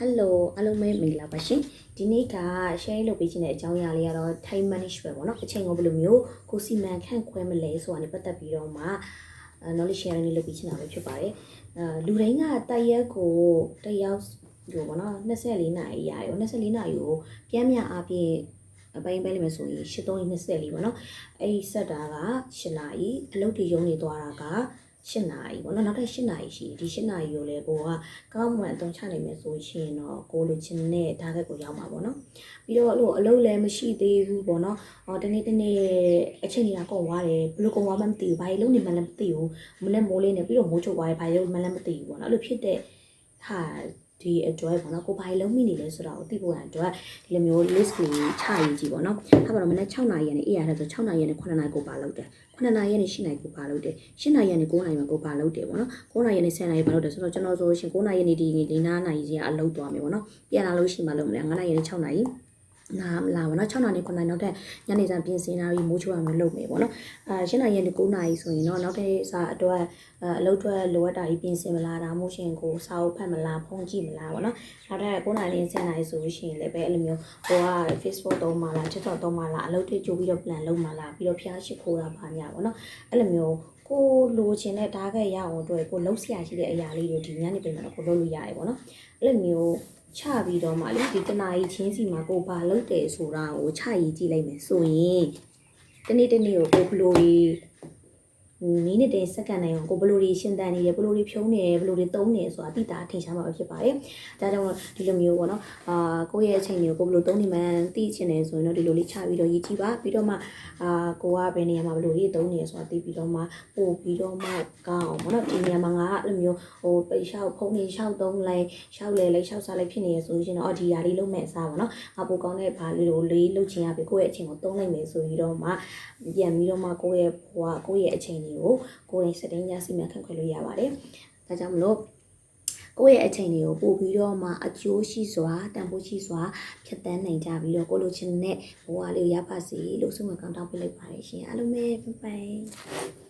Hello အားလုံးပဲမင်္ဂလာပါရှင်ဒီနေ့က share လုပ်ပေးခြင်းတဲ့အကြောင်းအရာလေးကတော့ time management ပေါ့နော်အချိန်ကိုဘယ်လိုမျိုးကိုစီမံခန့်ခွဲမလဲဆိုတာနဲ့ပတ်သက်ပြီးတော့မှ knowledge sharing လေးလုပ်ပေးခြင်းတာပဲဖြစ်ပါတယ်လူတိုင်းကတိုက်ရက်ကိုတစ်ယောက်လို့ပေါ့နော်24နာရီရရော24နာရီကိုပြန်မြအားဖြင့်အပိုင်းပိုင်းလိမ့်မယ်ဆိုရင်8324ပေါ့နော်အဲ့ဆက်တာက8နာရီအလုပ်တွေရုံးနေသွားတာက8နာရီပေါ့နော်နောက်ထပ်8နာရီရှိဒီ8နာရီကိုလည်းကိုကကောင်းမှန်အသုံးချနိုင်မယ်ဆိုရှင်တော့ကိုလိုချင်တဲ့ target ကိုရောက်မှာပေါ့နော်ပြီးတော့အဲ့လိုအလုပ်လည်းမရှိသေးဘူးပေါ့နော်တနေ့အချိန်ကြီးကုန်သွားတယ်ဘလို့ကုန်သွားမှမသိဘူးဘာလို့လုံးနေမှလည်းမသိဘူးမနေ့မိုးလေးနဲ့ပြီးတော့မိုးချုပ်သွားတယ်ဘာလို့မှလည်းမသိဘူးပေါ့နော်အဲ့လိုဖြစ်တဲ့ဟာဒီအတွက်ပေါ့နော်ကိုဘာလုံးမိနေလဲဆိုတာကိုသိဖို့ရအတွက်ဒီလိုမျိုး list ကိုချရေးကြည့်ပေါ့နော်အဲ့တော့မနေ့6နာရီနဲ့အေးရတယ်ဆို6နာရီနဲ့9နာရီကိုပါလုပ်တယ်9နာရီနဲ့10နာရီကိုပါလုပ်တယ်10နာရီနဲ့9နာရီမှာကိုပါလုပ်တယ်ပေါ့နော်9နာရီနဲ့10နာရီပါလုပ်တယ်ဆိုတော့ကျွန်တော်ဆိုရှင်9နာရီနဲ့ဒီ9နာရီကြီးကအလုပ်သွားမယ်ပေါ့နော်ပြန်လာလို့ရှိမှလုပ်မယ်9နာရီနဲ့6နာရီနားမလာဘူးเนาะ6နာရီ9နာရီနောက်ထပ်ညနေစာပြင်ဆင်တာပြီးမိုးချိုးရမယ်လုပ်မယ်ပေါ့နော်10နာရီနဲ့9နာရီဆိုရင်เนาะနောက်ထပ်စာအတွက်အလုပ်အတွက်လိုအပ်တာကြီးပြင်ဆင်မလားဒါမှမဟုတ်ရှင်ကိုစာအုပ်ဖတ်မလားဖုန်းကြည့်မလားပေါ့နော်နောက်ထပ်9နာရီနဲ့10နာရီဆိုရှင်လည်းပဲအဲ့လိုမျိုးကိုက Facebook သုံးမှလား TikTok သုံးမှလားအလုပ်တွေကြိုပြီးတော့ plan လုပ်မှလားပြီးတော့ဖျားရှိခိုးတာပါညာပေါ့နော်အဲ့လိုမျိုးကိုလိုချင်တဲ့ target ရအောင်အတွက်ကိုလုံးဆရာရှိတဲ့အရာလေးတွေဒီညနေပြင်မှာကိုလုပ်လို့ရတယ်ပေါ့နော်အဲ့လိုမျိုးချပြီးတော့မှလေဒီတနာရီချင်းစီမှာကိုဘာလုပ်တယ်ဆိုတာကိုချရေးကြည့်လိုက်မယ်ဆိုရင်တနေ့ကိုကိုဘလိုမိနစ်တဲ့စက္ကန့်တိုင်းကိုဘလိုတွေရှင်းတန်းနေတယ်ဘလိုတွေဖြုံးနေတယ်ဘလိုတွေသုံးနေတယ်ဆိုတာအတိအကျထင်ရှားမှာဖြစ်ပါတယ်။ဒါကြောင့်ဒီလိုမျိုးပေါ့နော်ကိုယ့်ရဲ့အချိန်တွေကိုဘလိုသုံးနေမှန်းသိချင်တယ်ဆိုရင်တော့ဒီလိုလေးချပြီးတော့ရေးကြည့်ပါပြီးတော့မှကိုကဘယ်နေရာမှာဘလိုလေးသုံးနေရဆိုတာသိပြီးတော့မှပို့ပြီးတော့မှကောင်းအောင်ပေါ့နော်ဒီနေရာမှာငါအဲ့လိုမျိုးပိတ်လျှောက်ဖုန်းနေလျှောက်သုံးလိုက်လျှောက်လေလိုက်လျှောက်စားလိုက်ဖြစ်နေရဆိုရင်တော့ဒီຢာလေးလုံးမဲ့အစားပေါ့နော်ငါပိုကောင်းတဲ့ဘာလေးလေးလုပ်ချင်ရပြီကိုယ့်ရဲ့အချိန်ကိုသုံးလိုက်မယ်ဆိုပြီးတော့မှပြန်ပြီးတော့မှကိုယ့်ရဲ့အချိန်တွေကိုယ်တိုင်စတင်ရစီမံခန့်ခွဲလို့ရပါတယ်။ဒါကြောင့်မလို့ကိုယ့်ရဲ့အချိန်တွေကိုပို့ပြီးတော့မှအကျိုးရှိစွာတန်ဖိုးရှိစွာဖြတ်သန်းနိုင်ကြပြီးတော့ကိုလိုချင်တဲ့ဘဝလေးရပါစေလို့ဆုမကောင်းတောင်းပေးလိုက်ပါတယ်ရှင်အားလုံးပဲဘိုင်